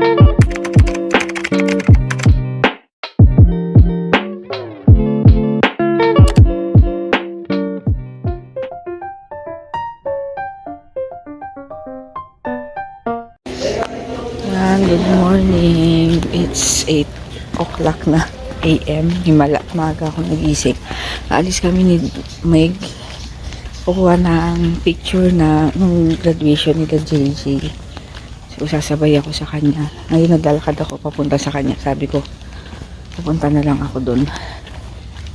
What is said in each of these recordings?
Good morning. It's 8 o'clock na AM. Himala, maga ako nagising. Aalis kami ni Meg. Kukuha ng picture na nung graduation nila JJ. So, sasabay ako sa kanya. Ngayon naglalakad ako papunta sa kanya. Sabi ko, pupunta na lang ako dun.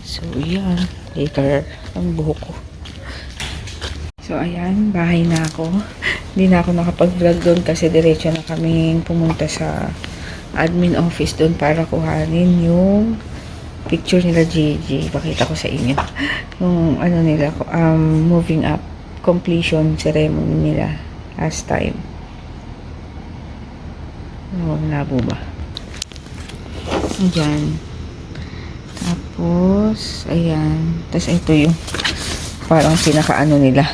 So, yan. Later, ang buhok ko. So, ayan. Bahay na ako. Hindi na ako nakapag-vlog doon kasi diretso na kaming pumunta sa admin office doon para kuhanin yung picture nila JJ. Pakita ko sa inyo. Yung ano nila, moving up, completion ceremony nila last time. Oh, labo ba? Ayan. Tapos, ayan. Tapos ito yung parang pinaka-ano nila.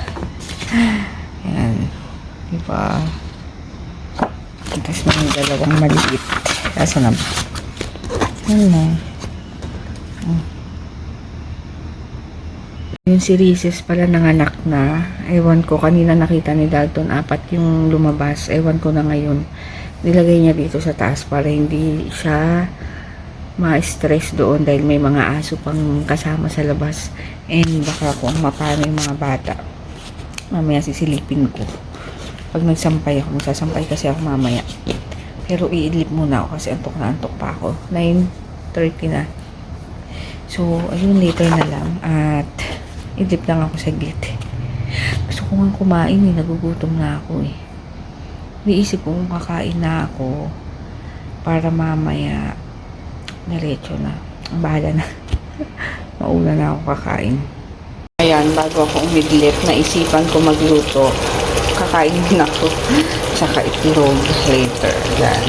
Ayan. Diba? Tapos may dalawang maliit. Asa na ba? Ano? Yung si Reeses pala nanganak na. Ewan ko, kanina nakita ni Dalton, 4 yung lumabas. Ewan ko na ngayon. Nilagay niya dito sa taas para hindi siya ma-stress doon dahil may mga aso pang kasama sa labas. And baka kung mapano yung mga bata. Mamaya sisilipin ko. Pag nagsampay ako, magsasampay kasi ako mamaya. Pero iidlip muna ako kasi antok na antok pa ako. 9:30 na. So, ayun, later na lang. At, idlip lang ako saglit. Gusto ko nga kumain eh. Nagugutom na ako eh. Niisip ko kung kakain na ako para mamaya diretso na. Ang bahala na. Mauna na ako kakain. Ayan, bago ako umidlip, naisipan ko magluto. Kakain din ako. Tsaka itlog later. Yan.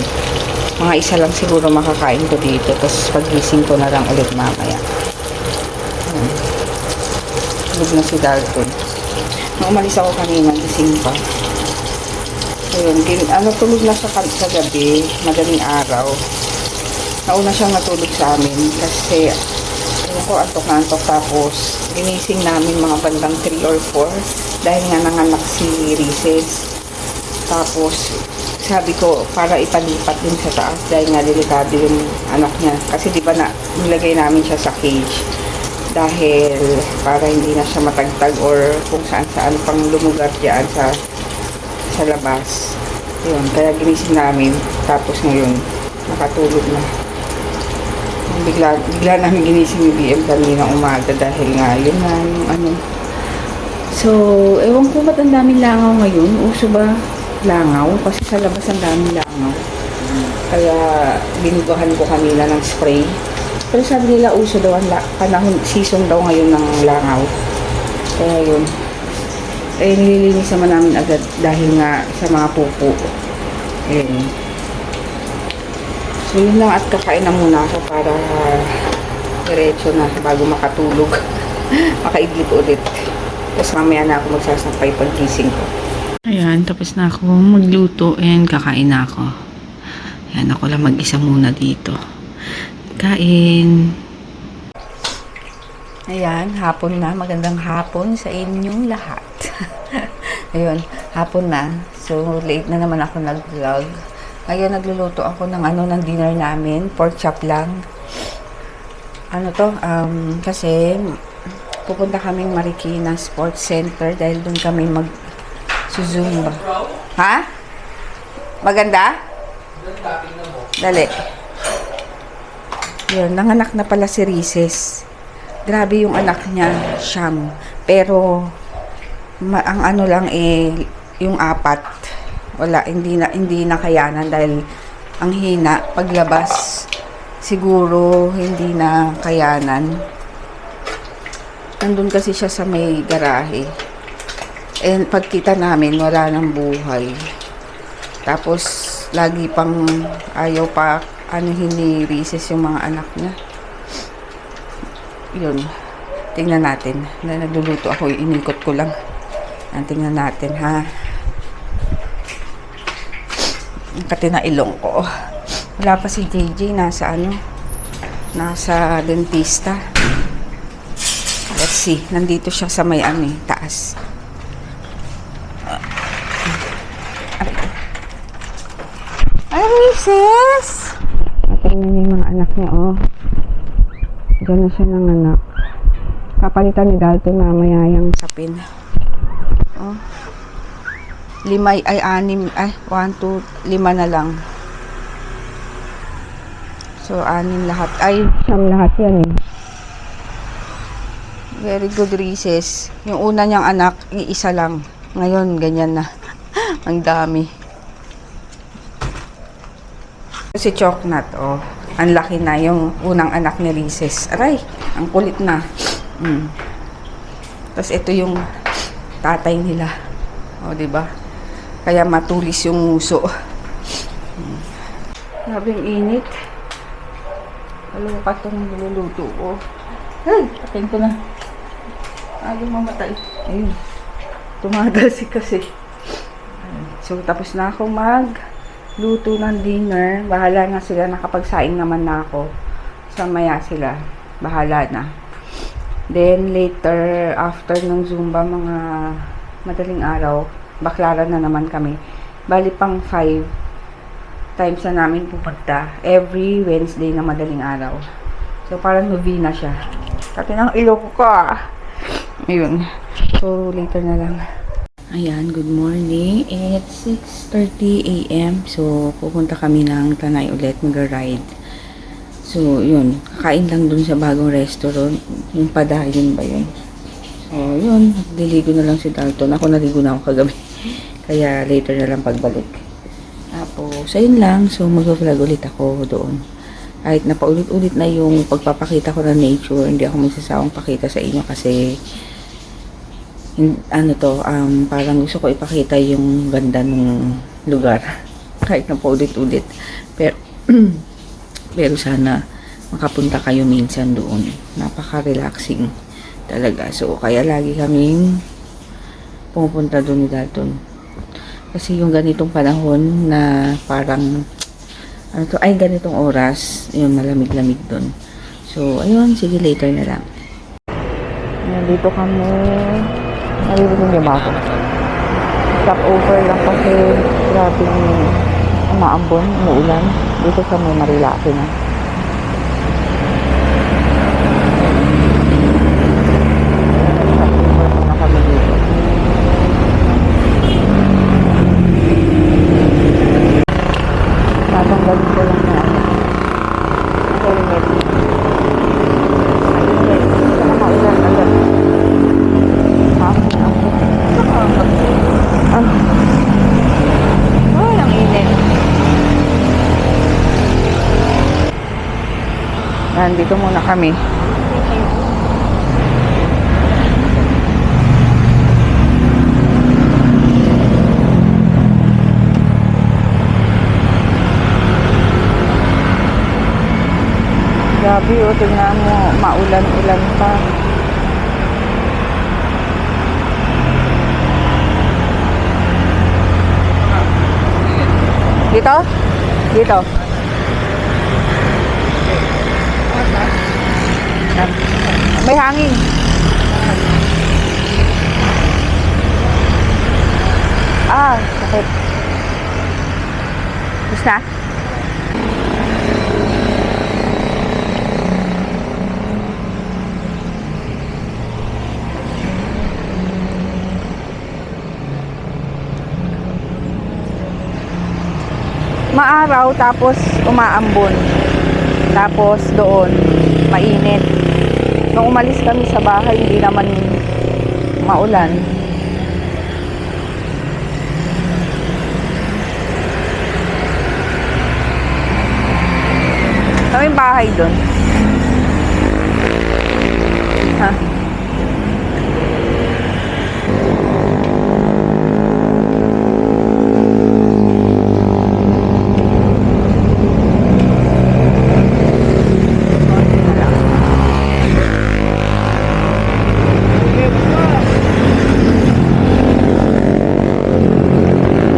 Mga isa lang siguro makakain ko dito. Tapos pagising ko na lang ulit mamaya. Tulog na si Dalton. Nung umalis ako kanina, gising pa. Ayun, tulog na siya sa gabi. Madaling araw. Nauna siyang natulog sa amin. Kasi, ko antok na antok. Tapos, ginising namin mga bandang 3 or 4. Dahil nga nanganak si Reeses. Tapos, sabi ko, para ipalipat din sa taas. Dahil nga delikado yung anak niya. Kasi di ba nilagay namin siya sa cage. Dahil para hindi na siya matagtag or kung saan-saan pang lumugar dyan sa labas. Yun, kaya ginising namin. Tapos ngayon, nakatulog na. Bigla namin ginising yung BM kanina umaga dahil nga yun nga yung ano. So, ewan ko ba't ang daming langaw ngayon? Uso ba langaw? Kasi sa labas ang daming langaw. Kaya binugahan ko kanina ng spray. Pero sabi nila uso daw ang panahon, season daw ngayon ng langaw. Kaya yun. Eh, nililinis naman namin agad dahil nga sa mga pupo. Ayun. So, yun lang at kakain na muna ako para diretso na bago makatulog. Makaidlip ulit. Tapos mamaya na ako magsasampay paggising ko. Ayan, tapos na ako magluto and kakain na ako. Ayan, ako lang mag-isa muna dito. Kain. Ayan, hapon na. Magandang hapon sa inyong lahat. Ayun, hapon na. So, late na naman ako nag-vlog. Ngayon, nagluluto ako ng ng dinner namin. Pork chop lang. Kasi pupunta kaming Marikina Sports Center dahil doon kami mag-zumba. Ha? Maganda? Dali. Yun, nanganak na pala si Reeses. Grabe yung anak niya, Siyam. Pero, ang lang yung 4. Wala, hindi na kayanan dahil ang hina, paglabas, siguro hindi na kayanan. Nandun kasi siya sa may garahe. And pagkita namin, wala nang buhay. Tapos, lagi pang ayaw pa ni Reeses yung mga anak niya. Yun. Tingnan natin. Nagluluto ako, inikot ko lang. Tingnan natin, ha. Ang kati na ilong ko. Wala pa si JJ, nasa dentista. Let's see, nandito siya sa may taas. Ay, sis! Tingnan niyo yung mga anak niya, oh. Diyan na siya ng anak. Kapalitan ni Dalton mamaya yung sapin. Oh. 5 ay 6, 1, 2, 5 na lang. So, 6 lahat. Ay, 9 lahat yan eh. Very good, Reeses. Yung una niyang anak, iisa lang. Ngayon, ganyan na. Ang dami. Si Choknat, oh. Ang laki na yung unang anak ni Reeses. Aray, ang kulit na. Tapos ito yung tatay nila. O, diba? Kaya matulis yung nguso. Grabing init. Kaloka itong niluluto ko. Ay, patin ko na. Ayaw mamatay. Ayun. Tumagal kasi. So, tapos na akong magluto ng dinner. Bahala na sila. Nakapagsaing naman na ako. So, maya sila. Bahala na. Then, later, after ng Zumba, mga madaling araw, baklaran na naman kami. Bali pang 5 times na namin pupunta. Every Wednesday na madaling araw. So, parang novena siya. Kasi ng ilong ko. Ayun. So, later na lang. Ayan, good morning. It's 6:30 a.m. So, pupunta kami ng Tanay ulit. Mag-ride. So, yun. Kakain lang dun sa bagong restaurant. Yung Padayon ba yun? So, yun. Diligo na lang si Dalton. Ako naligo na ako kagabi. Kaya later na lang pagbalik. Tapos, ayun lang. So, mag-vlog ulit ako doon. Kahit napaulit-ulit na yung pagpapakita ko ng nature, hindi ako magsasawang pakita sa inyo kasi parang gusto ko ipakita yung ganda ng lugar. Kahit napaulit-ulit. Pero sana makapunta kayo minsan doon. Napaka-relaxing talaga. So, kaya lagi kaming pumupunta doon ni Dalton. Kasi yung ganitong panahon na parang ganitong oras, yung malamig-lamig doon. So, ayun, sige, later na lang. Nandito kami. Naririnig niyo ba ako? Stop over lang kasi grabe umaambon, umuulan. Dito sa may Marilake na. Tatanggalin ko lang na helmet. Sa maulan agad. Hapon ako. Ay, ang init. Nandito muna kami. Grabe, tingnan mo, maulan-ulan pa. Dito? Dito. May hangin. Sakit. Gusto na? Maaraw tapos umaambon. Tapos doon mainit. Nung umalis kami sa bahay, hindi naman maulan. May bahay doon. Ha?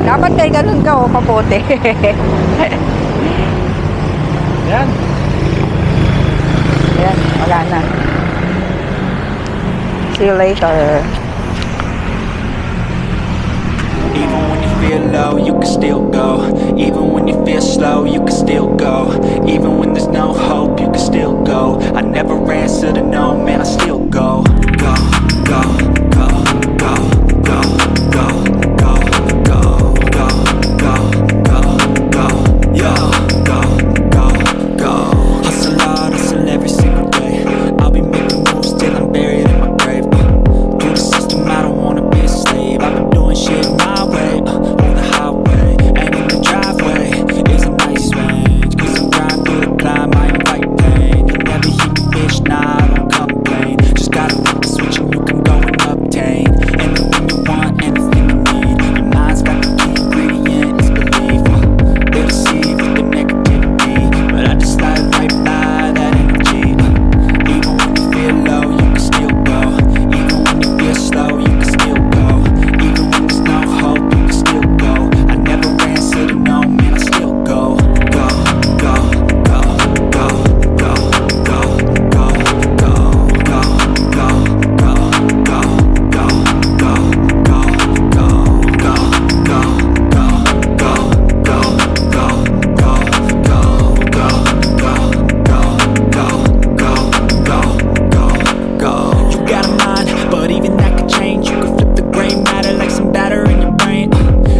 Dapat kay ganun ka, kapote. Yan. Ayan, wala na. See you later. Even when you feel low, you can still go. Even when you feel slow, you can still go. Even when there's no hope, you can still go. I never answer to no, man, I still go. Go, go, go, go, go, go, go, go, go, go, go, go, yo, go, go, go. Hustle hard, hustle every single day. I'll be making moves till I'm buried in my grave. Through the system, I don't wanna be a slave. I've been doing shit my way, on the highway. And in the driveway is a nice range. Cause I grind through the climb, I invite pain. You never hear me, bitch, nah, I don't complain. Just gotta flip the switch and you can go and obtain anything you want, anything you need. Your mind's got the key ingredient, it's belief. They deceive with the negativity, but I just slide right by that energy. Even when you feel low, you can still go. Even when you feel slow, you can still go. Even when there's no hope, you can still go. I never answer to no, man, I still go. Go, go, go, go, go, go, go, go, go, go, go, go, go, go, go, go, go, go, go, go. You got a mind, but even that could change. You could flip the gray matter like some batter in your brain.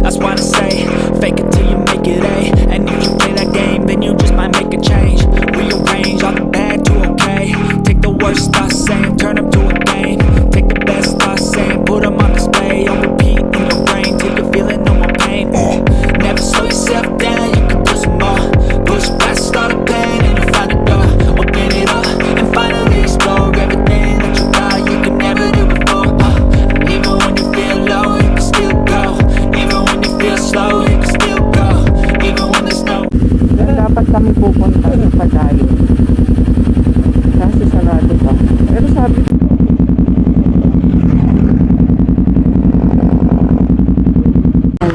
That's why I say, fake it till you make it A. And if you play that game, then you just might make a change. Rearrange all the bad to okay. Take the worst thoughts saying, turn them to a game. Take the best thoughts saying, put them on display. On repeat in your brain till you're feeling no more pain. Never slow yourself down, you can do some more. Push past all the pain and you find a door. Open it up and finally explore everything that you thought you could never do before. Even when you feel low, you can still go. Even when you feel slow, you can still go. Even when there's no Dapat kami pupunta sa Padayo. Kasi sarado pa. Pero sabi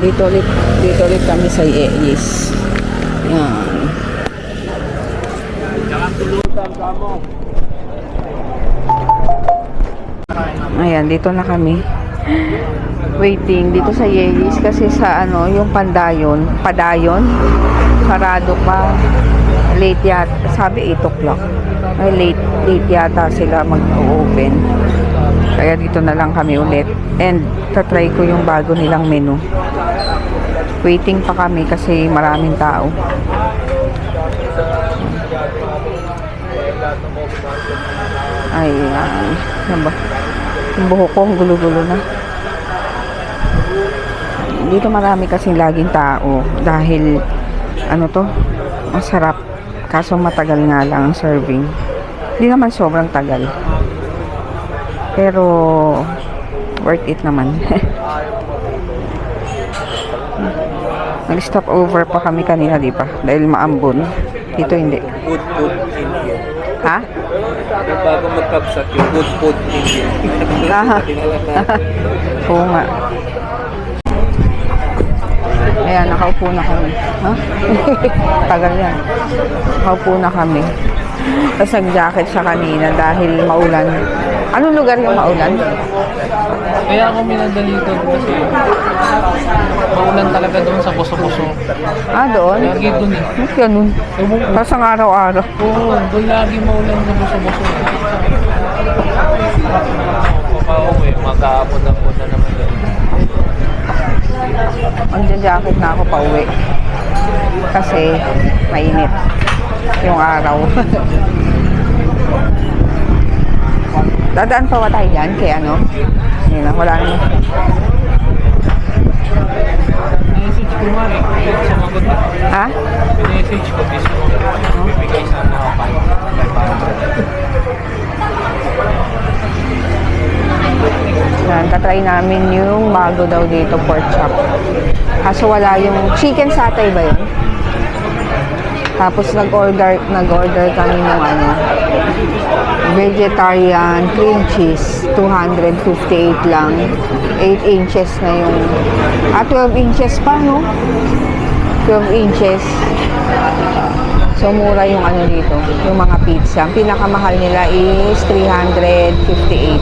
dito ulit kami sa Ieyis. Yan. Ayan, dito na kami. Waiting dito sa Ieyis kasi sa ano, yung Padayon, sarado pa. Late yata. Sabi 8 o'clock. Ay, late yata sila mag-open. Kaya dito na lang kami ulit. And tatry ko yung bago nilang menu. Waiting pa kami kasi maraming tao. Ayan. Yung buhok ko, gulo-gulo na. Dito marami kasing laging tao. Dahil, ano to, masarap. Kaso matagal nga lang ang serving. Hindi naman sobrang tagal. Pero, worth it naman. Nag-stop over pa kami kanina, di ba? Dahil maambon. Dito hindi. Good food Indian. Ha? Yung bago magkabsat, yung good food Indian. Ah. Oo nga. Ayan, nakaupo na kami. Ha? Tagal yan. Nakaupo na kami. Tapos nag-jacket siya kanina dahil maulan. Anong lugar yung maulan? Kaya ako minadali doon kasi maulan talaga doon sa Boso-Boso. Ah, doon? Lagi doon eh. Mas ganun. Tapos ang araw-araw. Oo, doon lagi maulan sa Boso-Boso. Papauwi, mag-aapon-apon na naman doon. Magja-jacket na ako pa uwi. Kasi mainit yung araw. Dadaan pa ba tayo dyan? Kaya ano? Yun na, wala naman. Message ko nga eh. Sumagot na. Ha? Message ko. Bibigay sa mga Yan, tatry namin yung bago daw dito, pork chop. Kaso wala yung chicken satay ba yun? Tapos nag-order kami ng ano, vegetarian cream cheese, 258 lang. 8 inches na yung, 12 inches pa, no? 12 inches. So, mura yung ano dito, yung mga pizza. Ang pinakamahal nila is 358.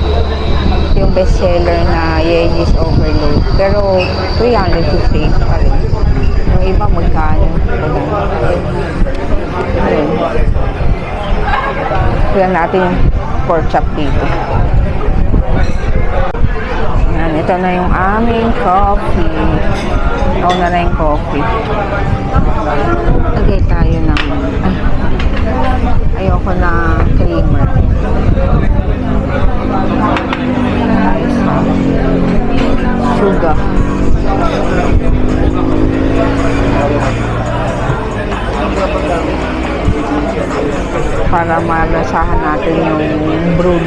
Yung bestseller na Yeji's Overload. Pero, 358 pa rin. Yung iba, magkano? Ayun. Tignan natin yung pork chop dito. Yan, ito na yung aming coffee. Nauna na yung coffee. Lagay tayo ng ayoko na creamer. Sugar. Para malasahan natin yung brood.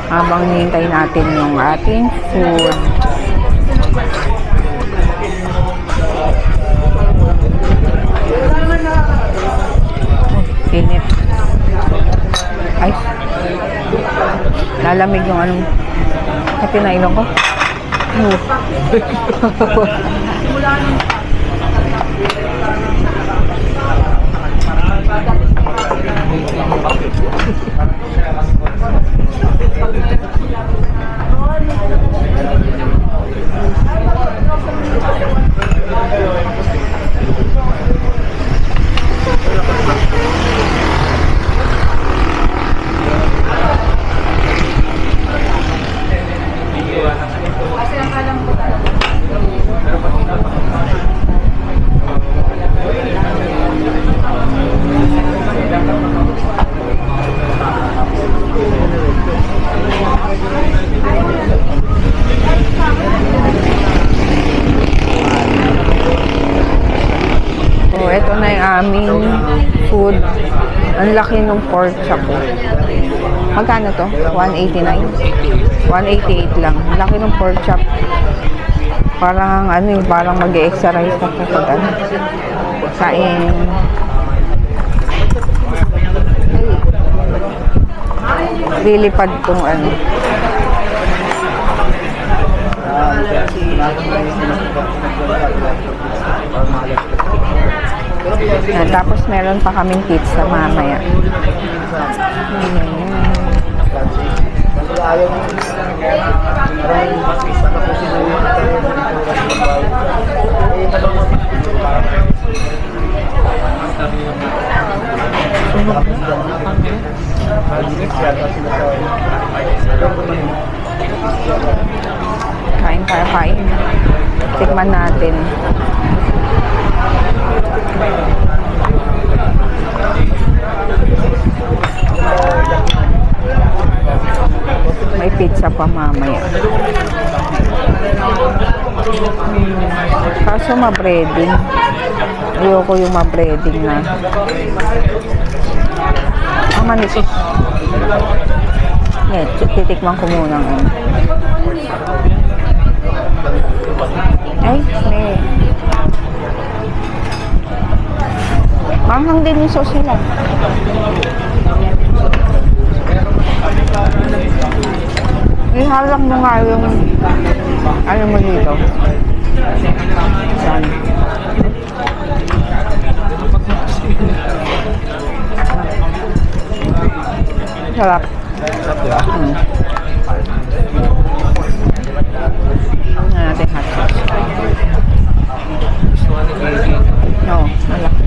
Habang hinihintay natin yung ating food. Init. Ay. Lalamig yung anong kape na ilong ko. Oh, ito na yung aming food. Ang laki ng pork chop. Magkano to? 189? 188 lang. Ang laki ng pork chop. Parang ano yung parang mag-exercise na kapag ano. Kain. Lilipad tong ano. Tapos meron pa kaming pizza mamaya. Kain tayo, kain. Tikman natin. May pizza pa mamaya. Kaso ma-breading. Ayoko yung ma-breading na. Ang manipis. Yan, titikman ko muna ng ano. Ay, may. Manghang din yung sauce nila. Ihalak mo nga yung ano mo dito. Saan? Sarap. Natin hot sauce. No, malaki.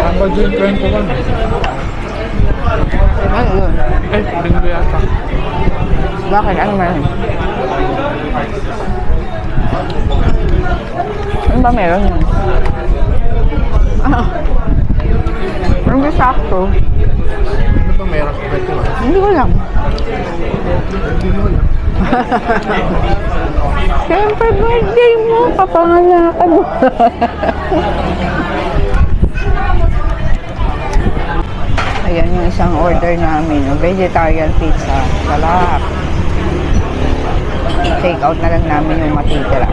Ako din 21. Ano yun? Linggo yata. Bakit? Ano meron? Ano ba meron yun? Ah. Ano ba sakto? Ano ba meron sa 21? Hindi ko alam. Hindi mo lang. Siyempre, birthday mo. Papangalakan mo. Ayan yung isang order namin. Vegetarian pizza. Sarap. take out na lang namin yung matitira.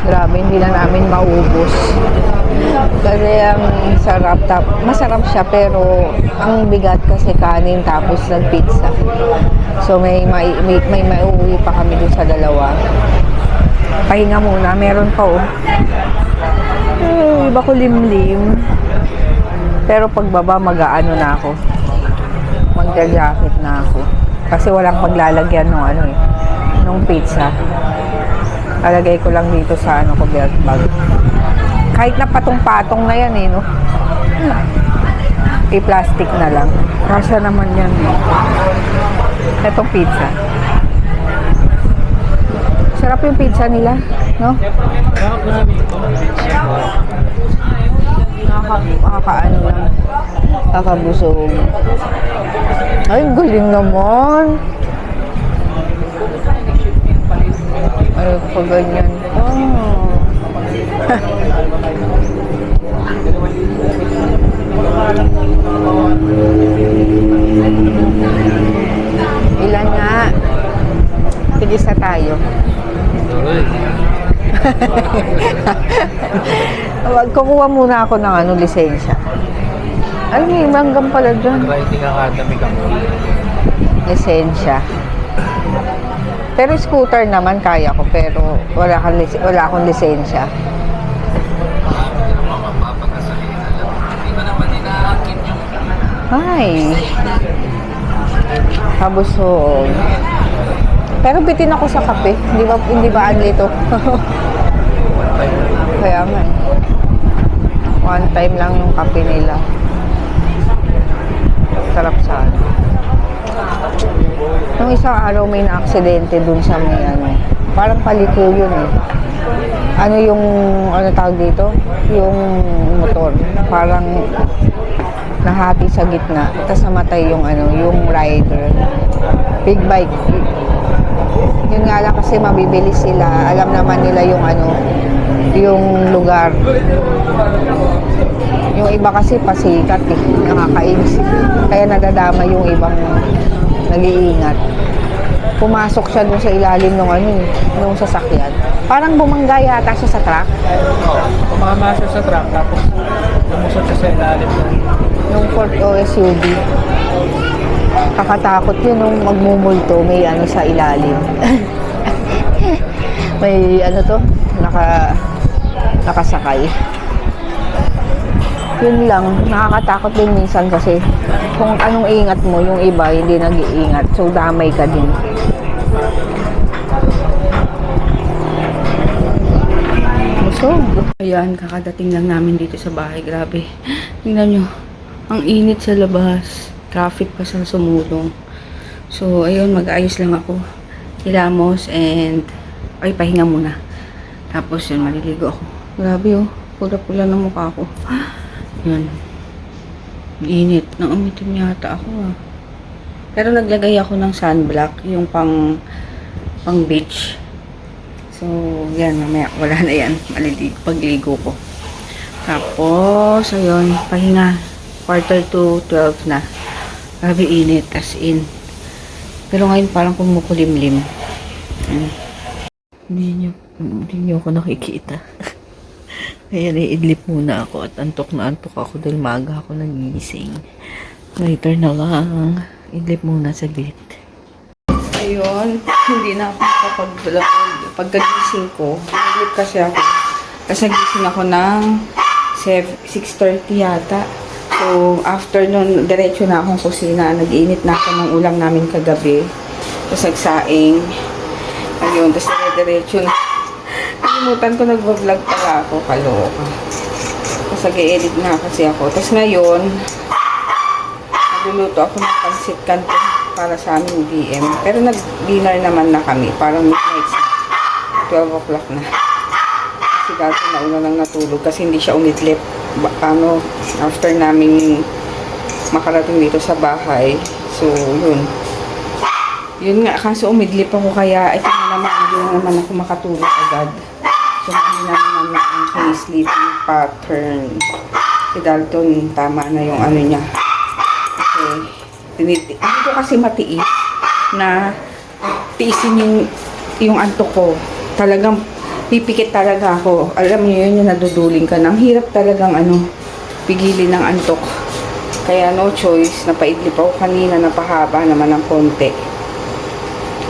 Grabe, hindi na namin maubos. Kasi ang sarap, masarap siya pero ang bigat kasi kanin tapos nag-pizza. So may mauwi pa kami dun sa dalawa. Pahinga muna, meron pa oh. Iba ko limlim. Pero pagbaba mag-aano na ako. Magja-jacket na ako. Kasi walang paglalagyan ng ano eh, nung pizza. Alagay ko lang dito sa ano ko, belt bag. Kahit na patong-patong na yan eh, no? I-plastic na lang. Kasya naman yan. Itong pizza. Sarap yung pizza nila, no? Nakakaano lang. Nakakabusog. Ay, galing naman. Ay, pag ganyan pa. Ilan nga? Tigisa tayo. Kukuha muna ako ng ano, lisensya. Alam mo, hanggang pala dyan. Riding Academy ka mo. Lisensya. Pero scooter naman kaya ko, pero wala akong lisensya. Ay. Kabusog. Pero bitin ako sa kape. Hindi ba anli to? Kaya nga eh. One time lang yung kape nila. Sarap sana. Nung isang araw may na-aksidente dun sa may ano. Parang paliko yun eh. Ano yung, ano tawag dito? Yung motor. Parang nahati sa gitna. Tapos namatay yung ano, yung rider. Big bike. Yun nga lang kasi mabibilis sila. Alam naman nila yung ano, yung lugar. Yung iba kasi pasikat eh. Nakakainis. Kaya nadadama yung ibang nag-iingat. Pumasok siya dun sa ilalim ng ano eh, nung sasakyan. Parang bumangga yata siya sa truck. Tumama siya sa truck tapos lumusot siya sa ilalim Yung Ford o SUV. Kakatakot yun nung magmumulto, may ano sa ilalim. May ano to, nakasakay. Yun lang, nakakatakot din minsan kasi kung anong ingat mo, yung iba hindi nag-iingat. So, damay ka din. Busog. Ayan, kakadating lang namin dito sa bahay. Grabe. Tingnan nyo. Ang init sa labas. Traffic pa sa sumulong. So, ayun, mag-ayos lang ako. Hilamos and ay, pahinga muna. Tapos yun, maliligo ako. Grabe oh. Pula-pula ng mukha ko. Yan. Init. Nangumitim yata ako ah. Pero naglagay ako ng sunblock. Yung pang beach. So, yan. Mamaya, wala na yan. Pagligo ko. Tapos, ayun. Pahinga. 11:45 na. Grabe init. As in. Pero ngayon parang kumukulimlim. Hindi nyo ako nakikita. Ayan, iidlip muna ako at antok na antok ako dahil maaga ako nagising. Later na lang. Idlip muna saglit. Ayun, hindi na ako nakapag-vlog. Pagkagising ko, idlip kasi ako. Kasi nagising ako ng 6:30 yata. So, after nun, diretso na akong kusina. Nag-init na ako ng ulam namin kagabi. Tapos nagsaing. Ayun, tapos diretso na. Nakalimutan ko, nag-vlog pala ako. Kaloka. Tapos nag-edit na kasi ako. Tapos ngayon, nagluluto ako ng pansit canton para sa aming DM. Pero nag-dinner naman na kami. Parang midnight na. 12 o'clock na. Kasi dati nauna lang natulog kasi hindi siya umitlip. After namin makarating dito sa bahay. So, yun. Yun nga, kaso umidlip ako kaya ito na naman, hindi na naman ako makatulog agad. So, hindi na naman na ang aking sleeping pattern. Si Dalton, tama na yung ano niya. Okay. Hindi ko kasi matiis na tiisin yung antok ko. Talagang pipikit talaga ako. Alam niyo yun, yung naduduling ka na. Ang hirap talagang pigilin ng antok. Kaya no choice, napaidlip ako kanina, napahaba naman ng konti.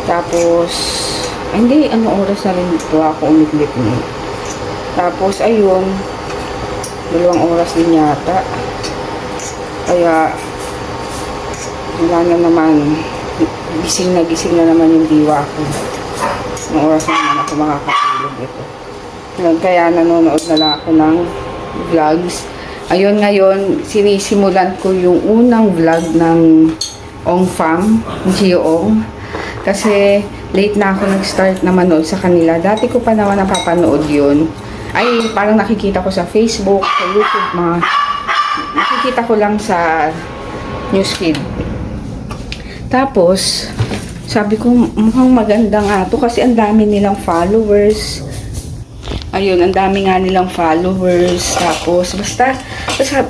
Tapos, hindi, oras na rin dito ako umidlip niya. Tapos, ayun, 2 oras din yata. Kaya, wala na naman, gising na naman yung diwa ko. Ng oras na naman ako makakatulog ito. Kaya nanonood na lang ako ng vlogs. Ayun, ngayon, sinisimulan ko yung unang vlog ng Ong Fam, Gio-ong. Kasi, late na ako nag-start na manood sa kanila. Dati ko pa naman napapanood yun. Ay, parang nakikita ko sa Facebook, sa YouTube, nakikita ko lang sa newsfeed. Tapos, sabi ko, mukhang maganda nga to kasi ang dami nilang followers. Ayun, ang dami nga nilang followers. Tapos, basta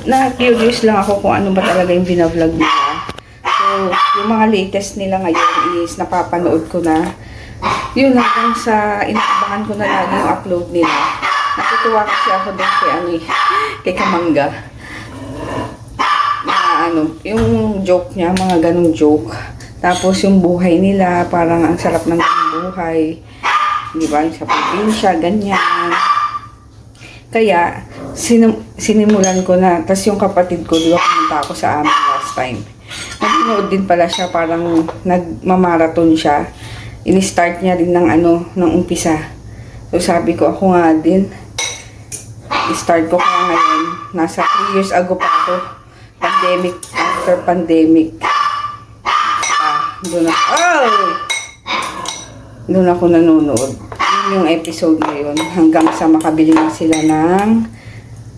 na-curious lang ako kung ano ba talaga yung binavlog nila. So, yung mga latest nila ngayon is napapanood ko na. Yun, hanggang sa inaabangan ko na lagi yung upload nila. Natutuwa kasi ako doon kay Kamangga. Na yung joke niya, mga ganong joke. Tapos yung buhay nila, parang ang sarap ng buhay. Di ba? Sa probinsya, ganyan. Kaya, sinimulan ko na. Tapos yung kapatid ko, di ba, pumunta ako sa amin last time. Nagpinood din pala siya, parang nagmamarathon siya. Ini-start niya din ng umpisa. So sabi ko, ako nga din. I-start ko kaya ngayon. Nasa 3 years ago pa ako. Pandemic, after pandemic. Doon ako nanonood. Yun yung episode ngayon. Hanggang sa makabili na sila ng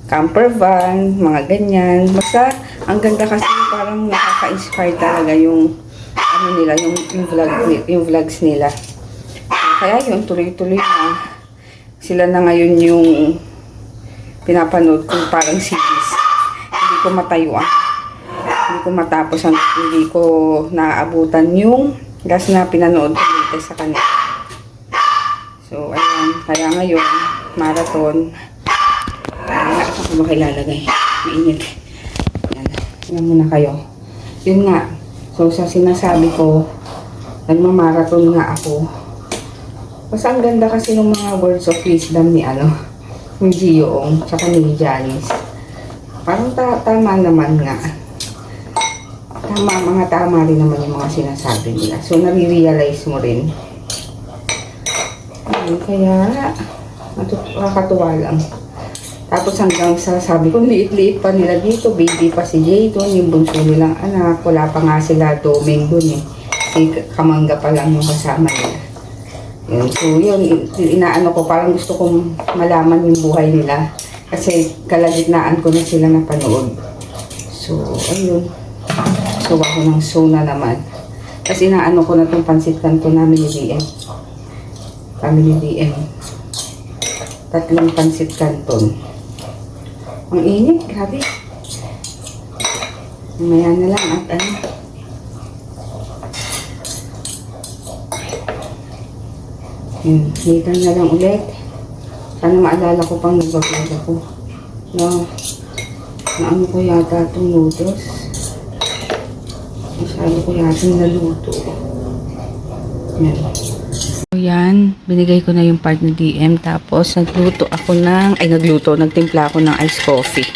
camper van, mga ganyan. Basta, ang ganda kasi parang nakaka-inspire talaga yung nila, yung vlogs nila. Kaya yun, tuloy-tuloy na. Sila na ngayon yung pinapanood ko parang series. Hindi ko matayuan. Hindi ko matapos hindi ko naaabutan yung last na pinanood ko dito sa kanila. So, ayan. Kaya ngayon, marathon. Ako ba kailalagay? Mainit. Ayan muna kayo. Yun nga. So, sa sinasabi ko, nagmamarathon nga ako. Basta ang ganda kasi ng mga words of wisdom ni Gio-ong, tsaka ni Janice. Parang tama naman nga. Tama rin naman yung mga sinasabi nila. So, nare-realize mo rin. Kaya, nakakatuwa lang. Tapos hanggang sa sabi ko, liit-liit pa nila dito. Baby pa si Jayton, yung bunso nilang anak. Wala pa nga sila Domingo eh. Si Kamangga pa lang yung kasama nila. Yun. So yun, inaano ko, parang gusto kong malaman yung buhay nila. Kasi kalagitnaan ko na sila napanood. So, ayun. So, ako ng na naman. Kasi inaano ko na itong pansit kanto namin ni DM. Family DM. 3 pansit kanton. Ang init, grabe. Mamaya na lang at later na lang ulit. Sana maalala ko pang nag-vlog ako. Na ano ko yata itong noodles. Masyado ko yata naluto. Yan. So yan, binigay ko na yung part ng DM. Tapos nagtimpla ako ng iced coffee.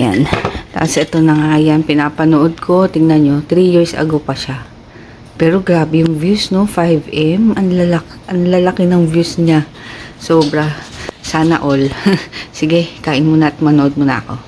Yan. Tapos ito na nga yan, pinapanood ko. Tingnan nyo, 3 years ago pa siya. Pero grabe yung views, no? 5M. Ang lalaki ng views niya. Sobra. Sana all. Sige, kain muna at manood muna ako.